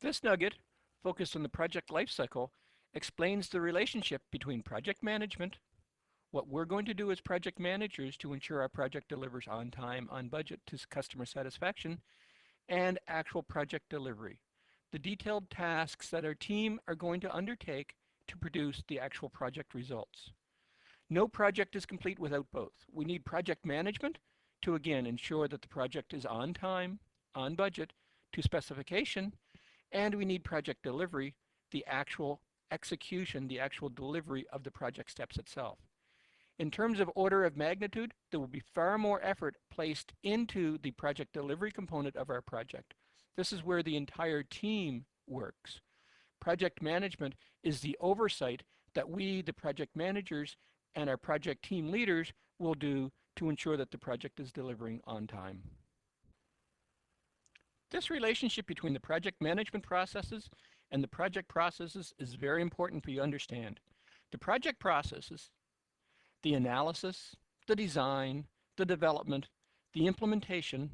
This nugget, focused on the project lifecycle, explains the relationship between project management, what we're going to do as project managers to ensure our project delivers on time, on budget to customer satisfaction, and actual project delivery. The detailed tasks that our team are going to undertake to produce the actual project results. No project is complete without both. We need project management to again ensure that the project is on time, on budget, to specification, and we need project delivery, the actual execution, the actual delivery of the project steps itself. In terms of order of magnitude, there will be far more effort placed into the project delivery component of our project. This is where the entire team works. Project management is the oversight that we, the project managers, and our project team leaders will do to ensure that the project is delivering on time. This relationship between the project management processes and the project processes is very important for you to understand. The project processes, the analysis, the design, the development, the implementation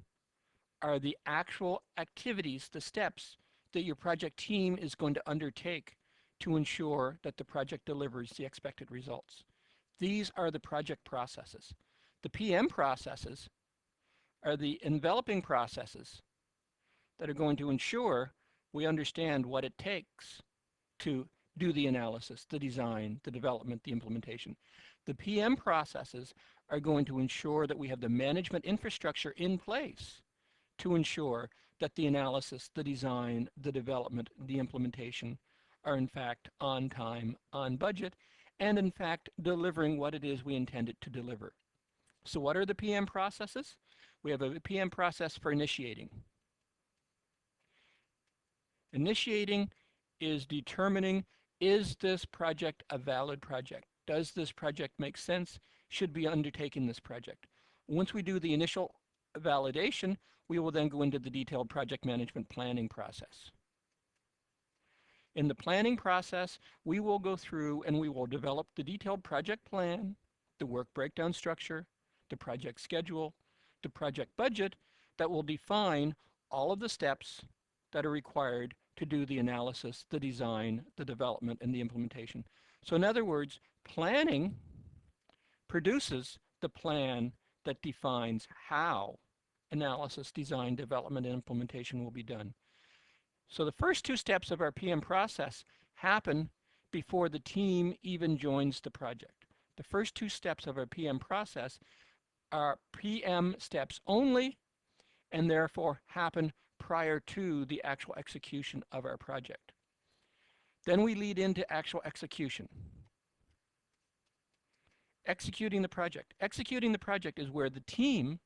are the actual activities, the steps that your project team is going to undertake to ensure that the project delivers the expected results. These are the project processes. The PM processes are the enveloping processes that are going to ensure we understand what it takes to do the analysis, the design, the development, the implementation. The PM processes are going to ensure that we have the management infrastructure in place to ensure that the analysis, the design, the development, the implementation are in fact on time, on budget, and in fact delivering what it is we intended to deliver. So what are the PM processes? We have a PM process for initiating. Initiating is determining, is this project a valid project? Does this project make sense? Should we undertake this project? Once we do the initial validation, we will then go into the detailed project management planning process. In the planning process, we will go through and we will develop the detailed project plan, the work breakdown structure, the project schedule, the project budget that will define all of the steps that are required to do the analysis, the design, the development, and the implementation. So in other words, planning produces the plan that defines how analysis, design, development, and implementation will be done. So the first two steps of our PM process happen before the team even joins the project. The first two steps of our PM process are PM steps only, and therefore happen prior to the actual execution of our project. Then we lead into actual execution. Executing the project. Executing the project is where the team,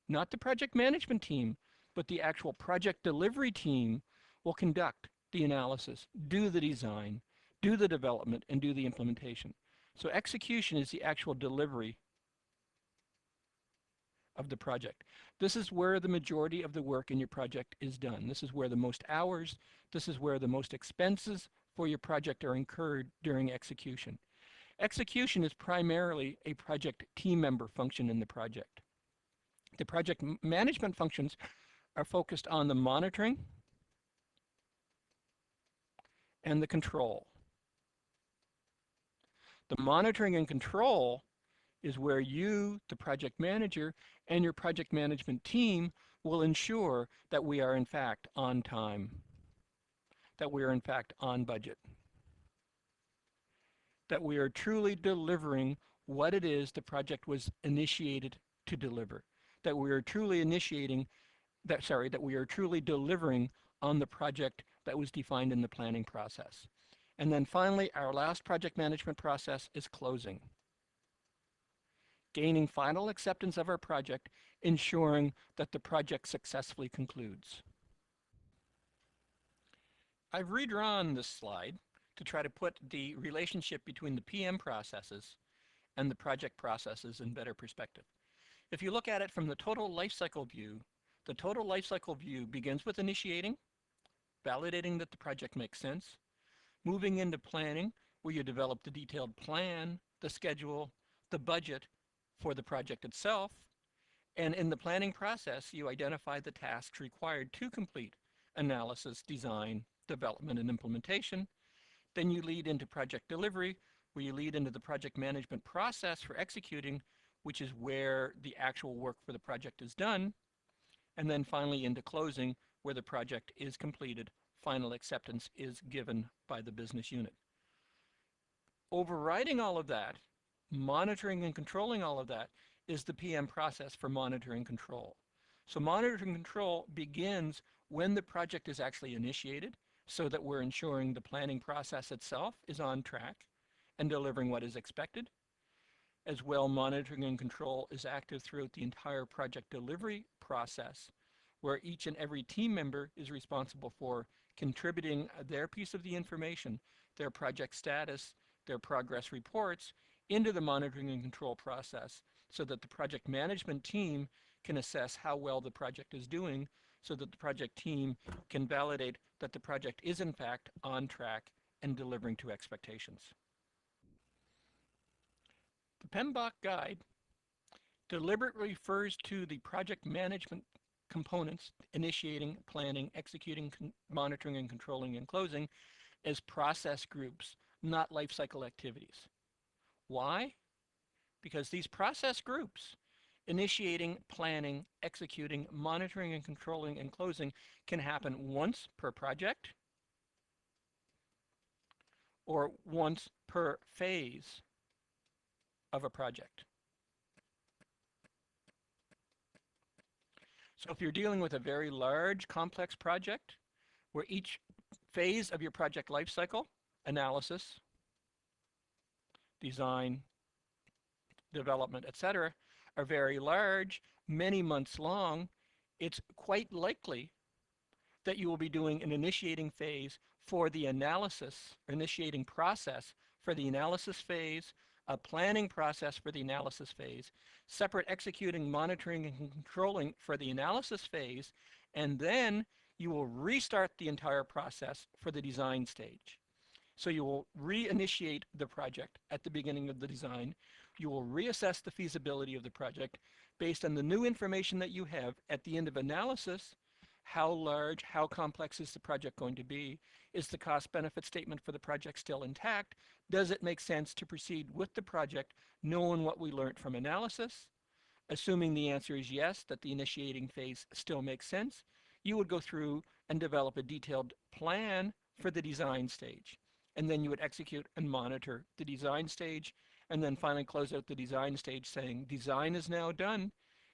not the project management team, but the actual project delivery team will conduct the analysis, do the design, do the development, and do the implementation. So execution is the actual delivery of the project. This is where the majority of the work in your project is done. This is where the most hours, this is where the most expenses for your project are incurred during execution. Execution is primarily a project team member function in the project. The project management functions are focused on the monitoring and the control. The monitoring and control is where you, the project manager, and your project management team will ensure that we are in fact on time, that we are in fact on budget, that we are truly delivering what it is the project was initiated to deliver, that we are truly that we are truly delivering on the project that was defined in the planning process. And then finally, our last project management process is closing. Gaining final acceptance of our project, ensuring that the project successfully concludes. I've redrawn this slide to try to put the relationship between the PM processes and the project processes in better perspective. If you look at it from the total lifecycle view, the total lifecycle view begins with initiating, validating that the project makes sense, moving into planning, where you develop the detailed plan, the schedule, the budget for the project itself, and in the planning process, you identify the tasks required to complete analysis, design, development, and implementation. Then you lead into project delivery, where you lead into the project management process for executing, which is where the actual work for the project is done. And then finally into closing, where the project is completed, final acceptance is given by the business unit. Overriding all of that, monitoring and controlling all of that, is the PM process for monitoring control. So monitoring control begins when the project is actually initiated, so that we're ensuring the planning process itself is on track and delivering what is expected. As well, monitoring and control is active throughout the entire project delivery process, where each and every team member is responsible for contributing their piece of the information, their project status, their progress reports, into the monitoring and control process, so that the project management team can assess how well the project is doing, so that the project team can validate that the project is in fact on track and delivering to expectations. The PMBOK guide deliberately refers to the project management components, initiating, planning, executing, monitoring, and controlling, and closing, as process groups, not life cycle activities. Why? Because these process groups, initiating, planning, executing, monitoring, and controlling, and closing, can happen once per project or once per phase of a project. So if you're dealing with a very large, complex project, where each phase of your project lifecycle, analysis, design, development, etc., are very large, many months long, it's quite likely that you will be doing an initiating phase for the analysis, initiating process for the analysis phase, a planning process for the analysis phase, separate executing, monitoring, and controlling for the analysis phase, and then you will restart the entire process for the design stage. So you will reinitiate the project at the beginning of the design. You will reassess the feasibility of the project based on the new information that you have at the end of analysis. How large, how complex is the project going to be? Is the cost-benefit statement for the project still intact? Does it make sense to proceed with the project, knowing what we learned from analysis? Assuming the answer is yes, that the initiating phase still makes sense, you would go through and develop a detailed plan for the design stage. And then you would execute and monitor the design stage, and then finally close out the design stage saying, design is now done.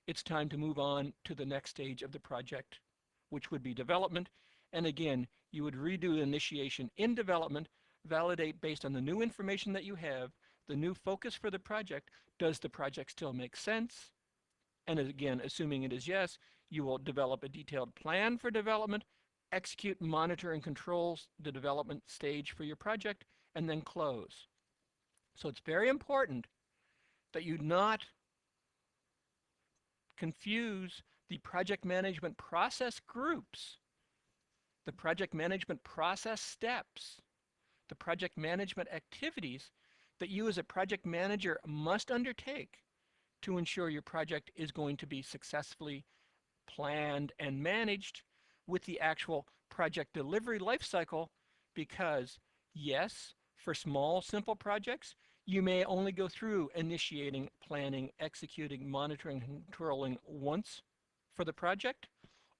It's time to move on to the next stage of the project, which would be development. And again, you would redo the initiation in development, validate based on the new information that you have, the new focus for the project. Does the project still make sense? And again, assuming it is yes, you will develop a detailed plan for development, execute, monitor, and control the development stage for your project, and then close. So it's very important that you not confuse the project management process groups, the project management process steps, the project management activities that you as a project manager must undertake to ensure your project is going to be successfully planned and managed with the actual project delivery lifecycle. Because yes, for small, simple projects, you may only go through initiating, planning, executing, monitoring, and controlling once for the project.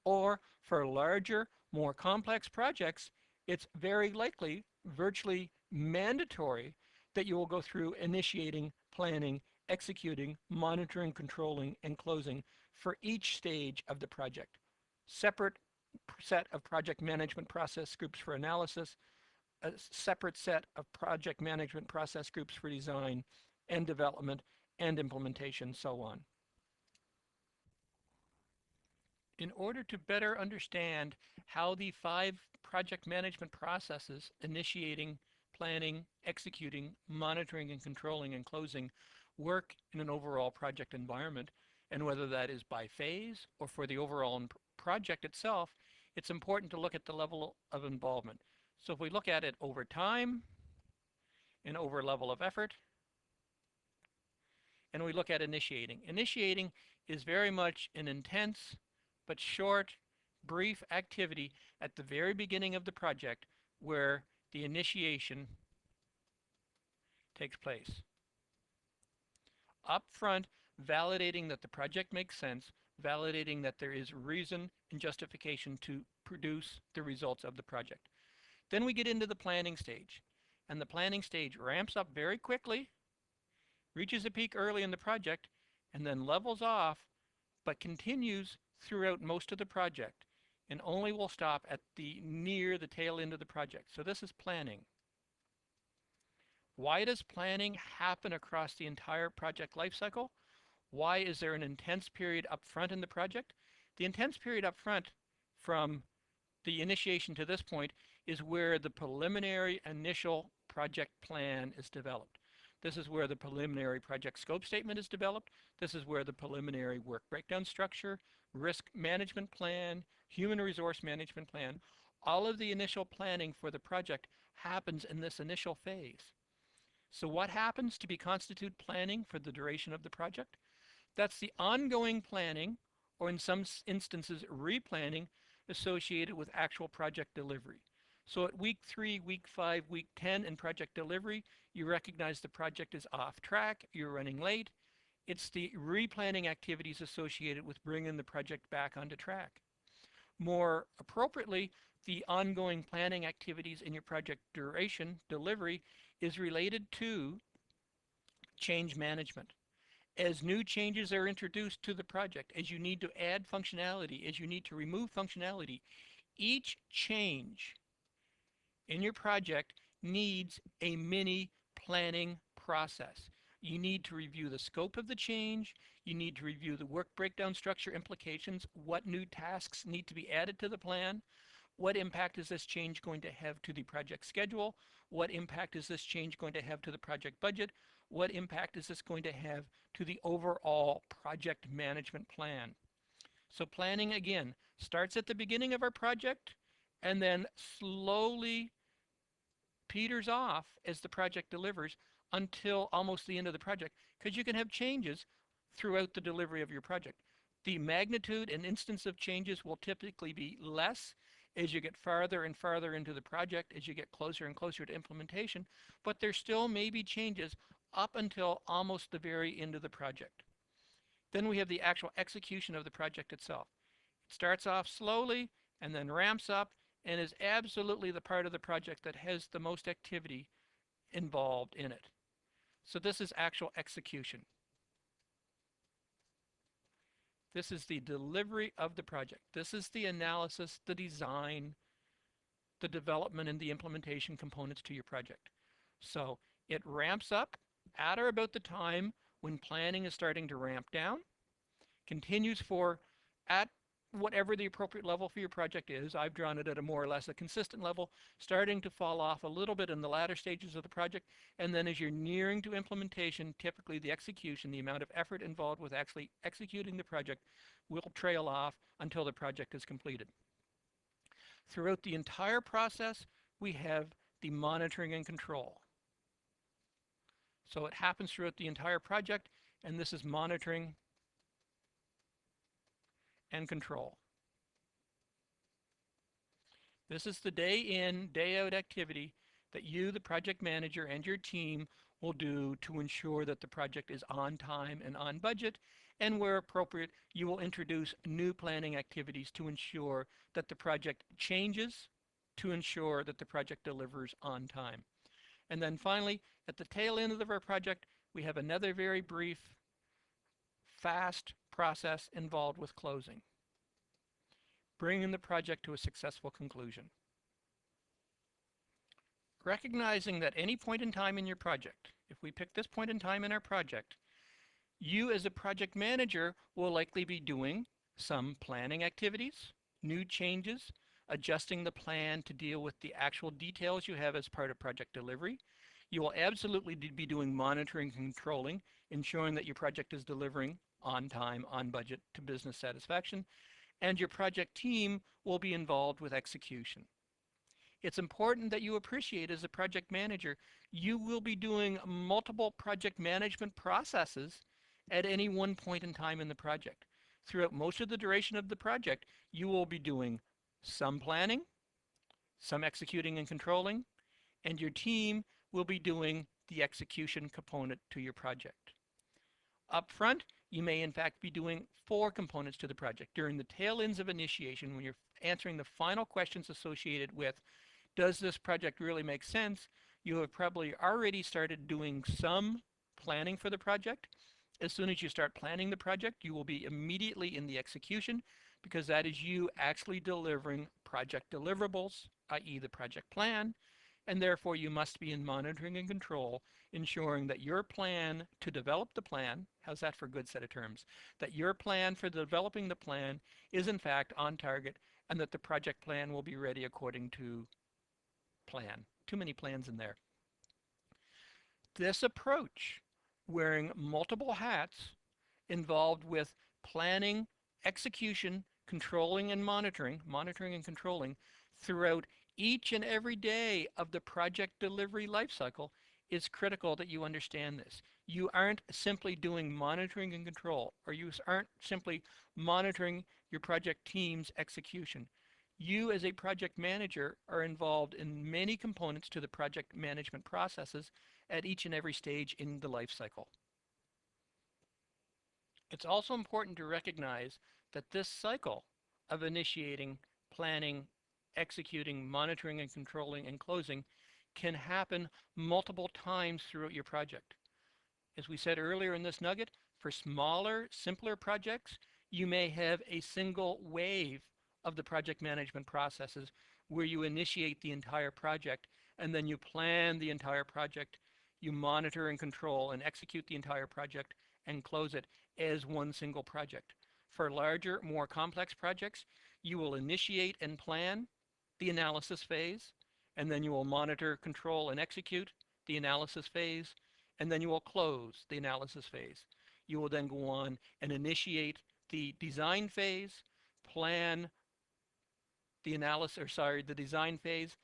Or for larger, more complex projects, it's very likely, virtually mandatory, that you will go through initiating, planning, executing, monitoring, controlling, and closing for each stage of the project. Separate set of project management process groups for analysis, a separate set of project management process groups for design and development and implementation, so on. In order to better understand how the 5 project management processes, initiating, planning, executing, monitoring, and controlling, and closing, work in an overall project environment, and whether that is by phase or for the overall project itself, it's important to look at the level of involvement. So if we look at it over time and over level of effort, and we look at initiating. Initiating is very much an intense but short brief activity at the very beginning of the project where the initiation takes place. Up front, validating that the project makes sense, validating that there is reason and justification to produce the results of the project. Then we get into the planning stage, and the planning stage ramps up very quickly, reaches a peak early in the project, and then levels off, but continues throughout most of the project, and only will stop at near the tail end of the project. So this is planning. Why does planning happen across the entire project lifecycle? Why is there an intense period up front in the project? The intense period up front from the initiation to this point is where the preliminary initial project plan is developed. This is where the preliminary project scope statement is developed. This is where the preliminary work breakdown structure, risk management plan, human resource management plan, all of the initial planning for the project happens in this initial phase. So what happens to constitute planning for the duration of the project? That's the ongoing planning, or in some instances replanning, associated with actual project delivery. So at week 3, week 5, week 10 in project delivery, you recognize the project is off track, you're running late. It's the replanning activities associated with bringing the project back onto track. More appropriately, the ongoing planning activities in your project duration delivery is related to change management. As new changes are introduced to the project, as you need to add functionality, as you need to remove functionality, each change in your project needs a mini planning process. You need to review the scope of the change, you need to review the work breakdown structure implications, what new tasks need to be added to the plan, what impact is this change going to have to the project schedule, what impact is this change going to have to the project budget, what impact is this going to have to the overall project management plan. So planning, again, starts at the beginning of our project and then slowly peters off as the project delivers until almost the end of the project, because you can have changes throughout the delivery of your project. The magnitude and instance of changes will typically be less as you get farther and farther into the project, as you get closer and closer to implementation, but there still may be changes up until almost the very end of the project. Then we have the actual execution of the project itself. It starts off slowly and then ramps up and is absolutely the part of the project that has the most activity involved in it. So this is actual execution. This is the delivery of the project. This is the analysis, the design, the development, and the implementation components to your project. So it ramps up at or about the time when planning is starting to ramp down, continues for at whatever the appropriate level for your project is. I've drawn it at a more or less a consistent level, starting to fall off a little bit in the latter stages of the project, and then as you're nearing to implementation, typically the execution, the amount of effort involved with actually executing the project, will trail off until the project is completed. Throughout the entire process, we have the monitoring and control. So it happens throughout the entire project, and this is monitoring and control. This is the day in, day out activity that you, the project manager, and your team will do to ensure that the project is on time and on budget, and where appropriate, you will introduce new planning activities to ensure that the project changes, to ensure that the project delivers on time. And then finally, at the tail end of our project, we have another very brief, fast process involved with closing, bringing the project to a successful conclusion. Recognizing that any point in time in your project, if we pick this point in time in our project, you as a project manager will likely be doing some planning activities, new changes, adjusting the plan to deal with the actual details you have as part of project delivery. You will absolutely be doing monitoring and controlling, ensuring that your project is delivering on time, on budget, to business satisfaction, and your project team will be involved with execution. It's important that you appreciate, as a project manager, you will be doing multiple project management processes at any one point in time in the project. throughout most of the duration of the project, you will be doing some planning, some executing and controlling, and your team will be doing the execution component to your project. Up front, you may in fact be doing 4 components to the project. During the tail ends of initiation, when you're answering the final questions associated with, does this project really make sense? You have probably already started doing some planning for the project. As soon as you start planning the project, you will be immediately in the execution, because that is you actually delivering project deliverables, i.e. the project plan, and therefore you must be in monitoring and control, ensuring that your plan to develop the plan, how's that for a good set of terms, that your plan for developing the plan is in fact on target, and that the project plan will be ready according to plan. Too many plans in there. This approach, wearing multiple hats, involved with planning, execution, controlling and monitoring and controlling throughout each and every day of the project delivery lifecycle, is critical that you understand this. You aren't simply doing monitoring and control, or you aren't simply monitoring your project team's execution. You as a project manager are involved in many components to the project management processes at each and every stage in the life cycle. It's also important to recognize that this cycle of initiating, planning, executing, monitoring and controlling and closing can happen multiple times throughout your project. As we said earlier in this nugget, for smaller, simpler projects, you may have a single wave of the project management processes where you initiate the entire project and then you plan the entire project, you monitor and control and execute the entire project and close it as one single project. For larger, more complex projects, you will initiate and plan the analysis phase, and then you will monitor, control, and execute the analysis phase, and then you will close the analysis phase. You will then go on and initiate the design phase, plan the the design phase,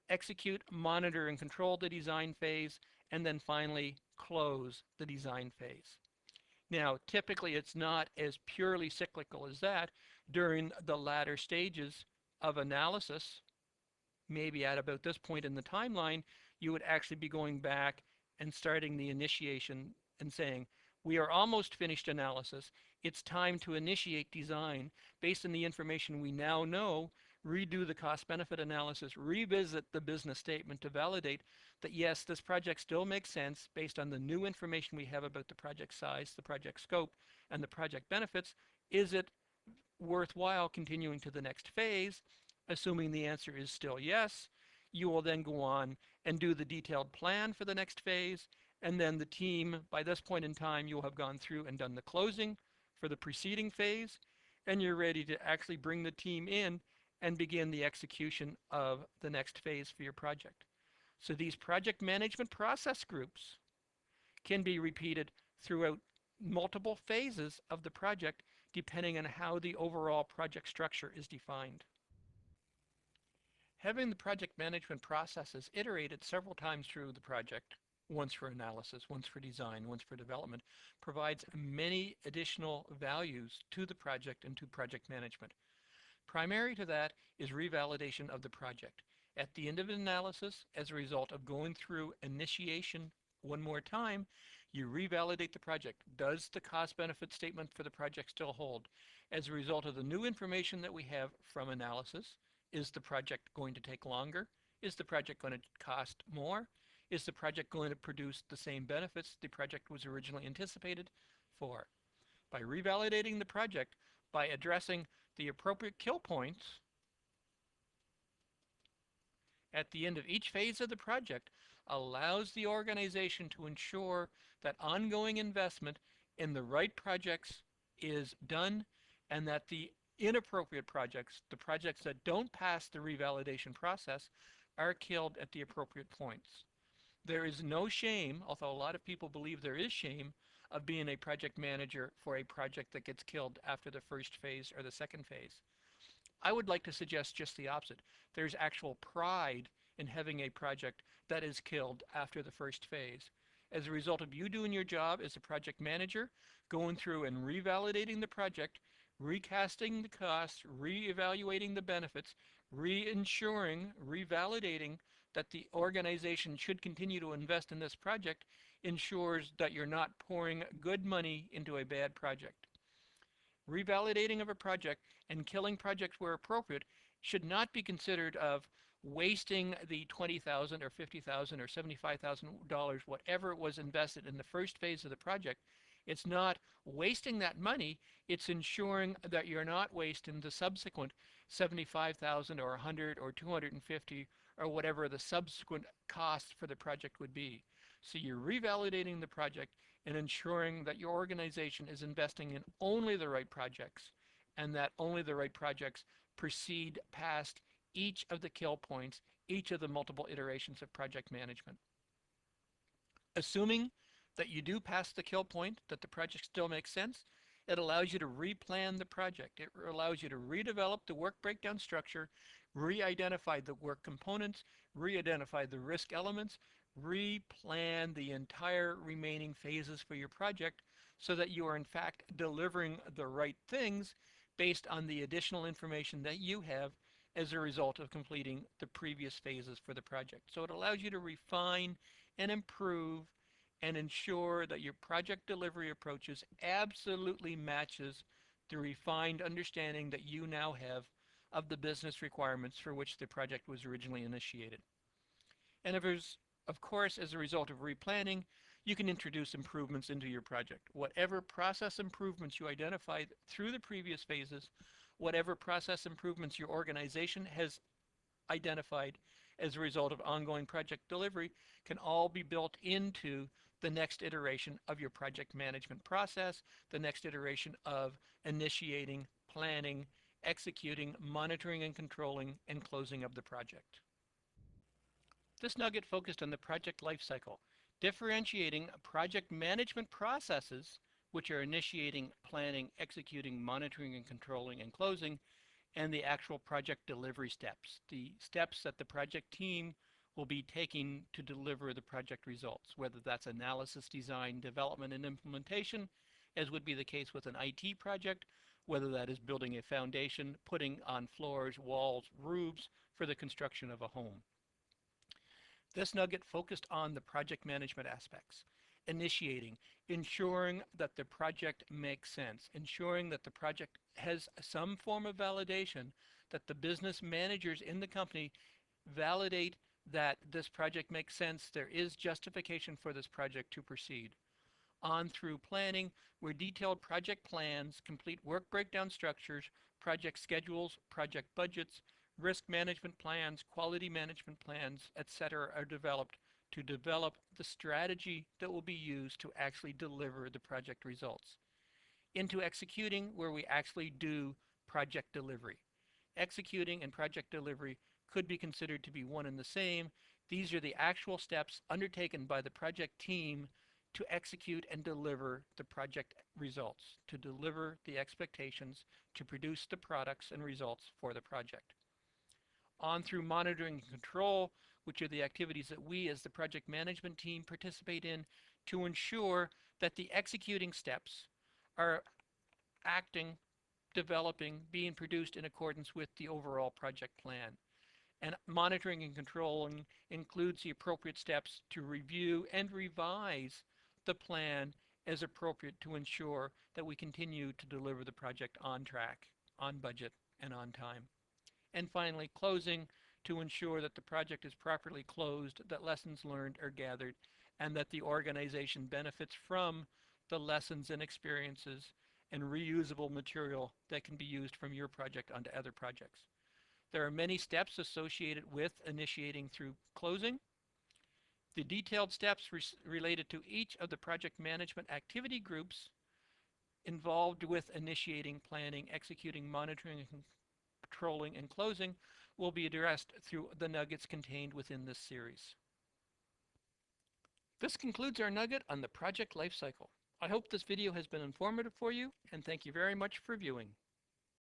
execute, monitor, and control the design phase, and then finally close the design phase. Now, typically it's not as purely cyclical as that. During the latter stages of analysis, maybe at about this point in the timeline, you would actually be going back and starting the initiation and saying, we are almost finished analysis. It's time to initiate design. Based on the information we now know, redo the cost-benefit analysis, revisit the business statement to validate that yes, this project still makes sense based on the new information we have about the project size, the project scope, and the project benefits. Is it worthwhile continuing to the next phase? Assuming the answer is still yes, you will then go on and do the detailed plan for the next phase, and then the team, by this point in time, you'll have gone through and done the closing for the preceding phase, and you're ready to actually bring the team in and begin the execution of the next phase for your project. So these project management process groups can be repeated throughout multiple phases of the project depending on how the overall project structure is defined. Having the project management processes iterated several times through the project, once for analysis, once for design, once for development, provides many additional values to the project and to project management. Primary to that is revalidation of the project. At the end of an analysis, as a result of going through initiation one more time, you revalidate the project. Does the cost-benefit statement for the project still hold? As a result of the new information that we have from analysis, is the project going to take longer? Is the project going to cost more? Is the project going to produce the same benefits the project was originally anticipated for? By revalidating the project, by addressing the appropriate kill points at the end of each phase of the project, allows the organization to ensure that ongoing investment in the right projects is done, and that the inappropriate projects, the projects that don't pass the revalidation process, are killed at the appropriate points. There is no shame, although a lot of people believe there is shame, of being a project manager for a project that gets killed after the first phase or the second phase. I would like to suggest just the opposite. There's actual pride in having a project that is killed after the first phase. As a result of you doing your job as a project manager, going through and revalidating the project, recasting the costs, re-evaluating the benefits, re-ensuring, revalidating that the organization should continue to invest in this project ensures that you're not pouring good money into a bad project. Revalidating of a project and killing projects where appropriate should not be considered of wasting the $20,000 or $50,000 or $75,000, whatever was invested in the first phase of the project. It's not wasting that money, it's ensuring that you're not wasting the subsequent $75,000 or $100 or $250 or whatever the subsequent cost for the project would be. So you're revalidating the project and ensuring that your organization is investing in only the right projects and that only the right projects proceed past each of the kill points, each of the multiple iterations of project management. Assuming that you do pass the kill point, that the project still makes sense, it allows you to replan the project. It allows you to redevelop the work breakdown structure, re-identify the work components, re-identify the risk elements, replan the entire remaining phases for your project so that you are in fact delivering the right things based on the additional information that you have as a result of completing the previous phases for the project. So it allows you to refine and improve and ensure that your project delivery approaches absolutely matches the refined understanding that you now have of the business requirements for which the project was originally initiated. And of course, as a result of replanning, you can introduce improvements into your project. Whatever process improvements you identified through the previous phases, whatever process improvements your organization has identified as a result of ongoing project delivery can all be built into the next iteration of your project management process, the next iteration of initiating, planning, executing, monitoring and controlling, and closing of the project. This nugget focused on the project lifecycle, differentiating project management processes, which are initiating, planning, executing, monitoring and controlling, and closing, and the actual project delivery steps, the steps that the project team will be taking to deliver the project results, whether that's analysis, design, development, and implementation, as would be the case with an IT project, whether that is building a foundation, putting on floors, walls, roofs for the construction of a home. This nugget focused on the project management aspects, initiating, ensuring that the project makes sense, ensuring that the project has some form of validation, that the business managers in the company validate that this project makes sense, there is justification for this project to proceed. On through planning, where detailed project plans, complete work breakdown structures, project schedules, project budgets, risk management plans, quality management plans, etc. are developed to develop the strategy that will be used to actually deliver the project results. Into executing, where we actually do project delivery. Executing and project delivery could be considered to be one and the same. These are the actual steps undertaken by the project team to execute and deliver the project results, to deliver the expectations, to produce the products and results for the project. On through monitoring and control, which are the activities that we as the project management team participate in to ensure that the executing steps are acting, developing, being produced in accordance with the overall project plan. And monitoring and controlling includes the appropriate steps to review and revise the plan as appropriate to ensure that we continue to deliver the project on track, on budget, and on time. And finally, closing to ensure that the project is properly closed, that lessons learned are gathered, and that the organization benefits from the lessons and experiences and reusable material that can be used from your project onto other projects. There are many steps associated with initiating through closing. The detailed steps related to each of the project management activity groups involved with initiating, planning, executing, monitoring, and controlling, and closing will be addressed through the nuggets contained within this series. This concludes our nugget on the project lifecycle. I hope this video has been informative for you, and thank you very much for viewing.